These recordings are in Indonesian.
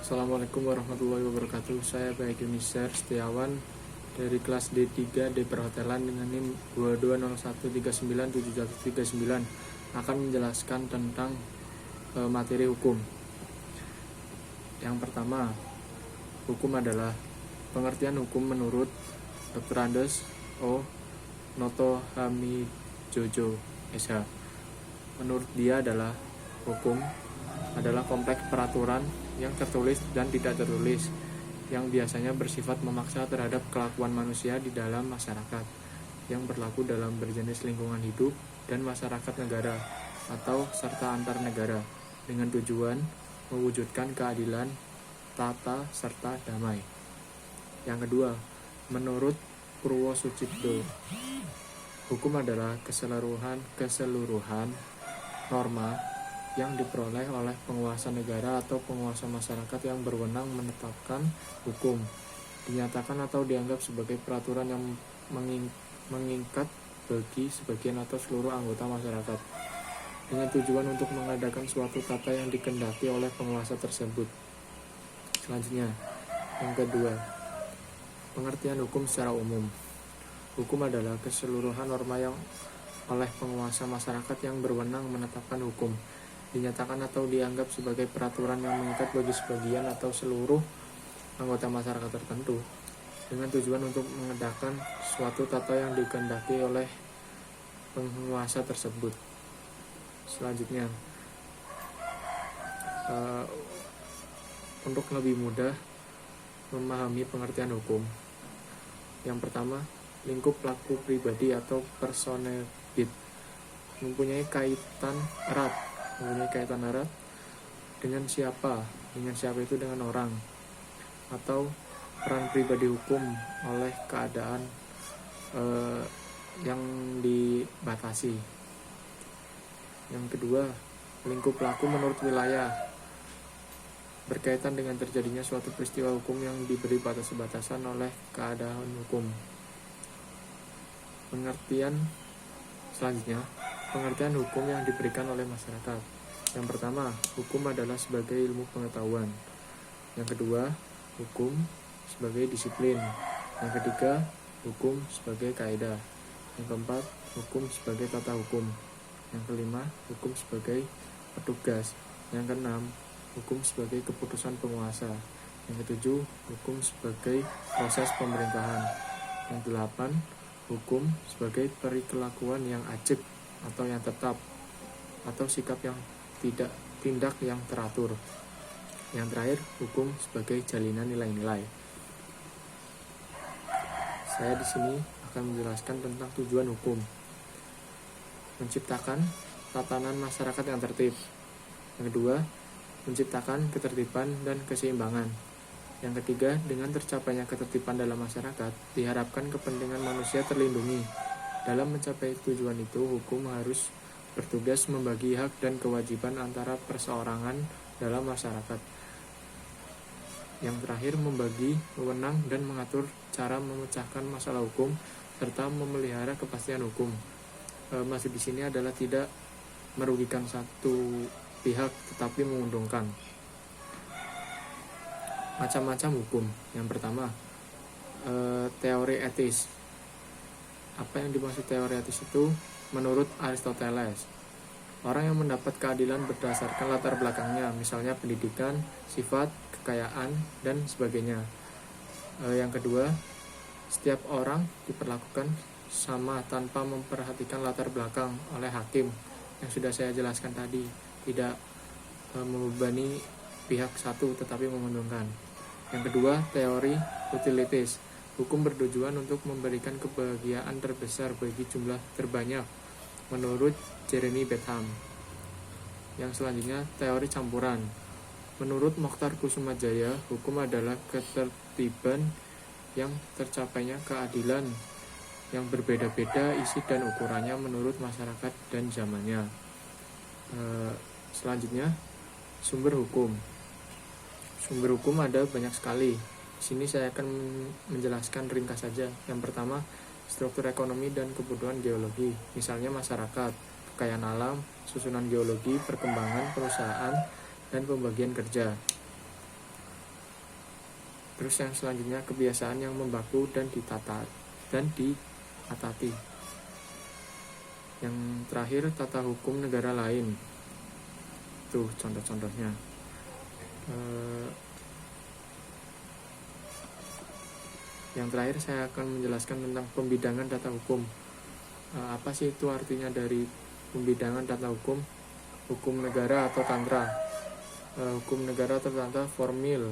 Assalamualaikum warahmatullahi wabarakatuh. Saya Baik Yunisar Setiawan dari kelas D3 D Perhotelan dengan NIM 2201397139 akan menjelaskan tentang materi hukum. Yang pertama, hukum adalah pengertian hukum menurut Dr. Andes O. Noto Hamijojo SH. Menurut dia adalah hukum adalah kompleks peraturan yang tertulis dan tidak tertulis yang biasanya bersifat memaksa terhadap kelakuan manusia di dalam masyarakat yang berlaku dalam berjenis lingkungan hidup dan masyarakat negara atau serta antar negara dengan tujuan mewujudkan keadilan, tata, serta damai. Yang kedua, menurut Purwosucipto, hukum adalah keseluruhan norma yang diperoleh oleh penguasa negara atau penguasa masyarakat yang berwenang menetapkan hukum, dinyatakan atau dianggap sebagai peraturan yang mengikat bagi sebagian atau seluruh anggota masyarakat, dengan tujuan untuk mengadakan suatu tata yang dikehendaki oleh penguasa tersebut. Selanjutnya, yang kedua, pengertian hukum secara umum. Hukum adalah keseluruhan norma yang oleh penguasa masyarakat yang berwenang menetapkan hukum, dinyatakan atau dianggap sebagai peraturan yang mengikat bagi sebagian atau seluruh anggota masyarakat tertentu, dengan tujuan untuk mengadakan suatu tata yang dikehendaki oleh penguasa tersebut. Selanjutnya, untuk lebih mudah memahami pengertian hukum, yang pertama, lingkup laku pribadi atau personal bit mempunyai kaitan erat dengan siapa itu dengan orang atau peran pribadi hukum oleh keadaan yang dibatasi. Yang kedua, lingkup laku menurut wilayah berkaitan dengan terjadinya suatu peristiwa hukum yang diberi batas-batasan oleh keadaan hukum. Pengertian hukum yang diberikan oleh masyarakat. Yang pertama, hukum adalah sebagai ilmu pengetahuan. Yang kedua, hukum sebagai disiplin. Yang ketiga, hukum sebagai kaidah. Yang keempat, hukum sebagai tata hukum. Yang kelima, hukum sebagai petugas. Yang keenam, hukum sebagai keputusan penguasa. Yang ketujuh, hukum sebagai proses pemerintahan. Yang delapan, hukum sebagai perilakuan yang ajib atau yang tetap, atau sikap yang tindak yang teratur. Yang terakhir, hukum sebagai jalinan nilai-nilai. Saya di sini akan menjelaskan tentang tujuan hukum. Menciptakan tatanan masyarakat yang tertib. Yang kedua, menciptakan ketertiban dan keseimbangan. Yang ketiga, dengan tercapainya ketertiban dalam masyarakat, diharapkan kepentingan manusia terlindungi. Dalam mencapai tujuan itu, hukum harus bertugas membagi hak dan kewajiban antara perseorangan dalam masyarakat. Yang terakhir, membagi wewenang dan mengatur cara memecahkan masalah hukum serta memelihara kepastian hukum. Maksud di sini adalah tidak merugikan satu pihak tetapi menguntungkan. Macam-macam hukum. Yang pertama, teori etis. Apa yang dimaksud teori etis itu? Menurut Aristoteles, orang yang mendapat keadilan berdasarkan latar belakangnya, misalnya pendidikan, sifat, kekayaan, dan sebagainya. Yang kedua, setiap orang diperlakukan sama tanpa memperhatikan latar belakang oleh hakim, yang sudah saya jelaskan tadi, tidak membebani pihak satu tetapi menguntungkan. Yang kedua, teori utilitas. Hukum bertujuan untuk memberikan kebahagiaan terbesar bagi jumlah terbanyak, menurut Jeremy Bentham. Yang selanjutnya, teori campuran. Menurut Mokhtar Kusumajaya, hukum adalah ketertiban yang tercapainya keadilan yang berbeda-beda isi dan ukurannya menurut masyarakat dan zamannya. Selanjutnya, sumber hukum. Sumber hukum ada banyak sekali. Di sini saya akan menjelaskan ringkas saja. Yang pertama, struktur ekonomi dan kebutuhan geologi, misalnya masyarakat, kekayaan alam, susunan geologi, perkembangan perusahaan, dan pembagian kerja. Terus yang selanjutnya kebiasaan yang membaku dan diatati. Yang terakhir tata hukum negara lain. Tuh contoh-contohnya. Yang terakhir saya akan menjelaskan tentang pembidangan tata hukum. Apa sih itu artinya dari pembidangan tata hukum? Hukum negara atau tantra. Hukum negara atau tantra formil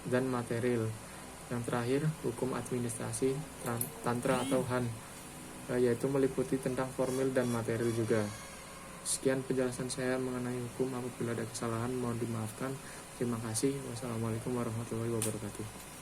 dan material. Yang terakhir hukum administrasi tantra atau han, yaitu meliputi tentang formil dan material juga. Sekian penjelasan saya mengenai hukum. Apabila ada kesalahan mohon dimaafkan. Terima kasih. Wassalamualaikum warahmatullahi wabarakatuh.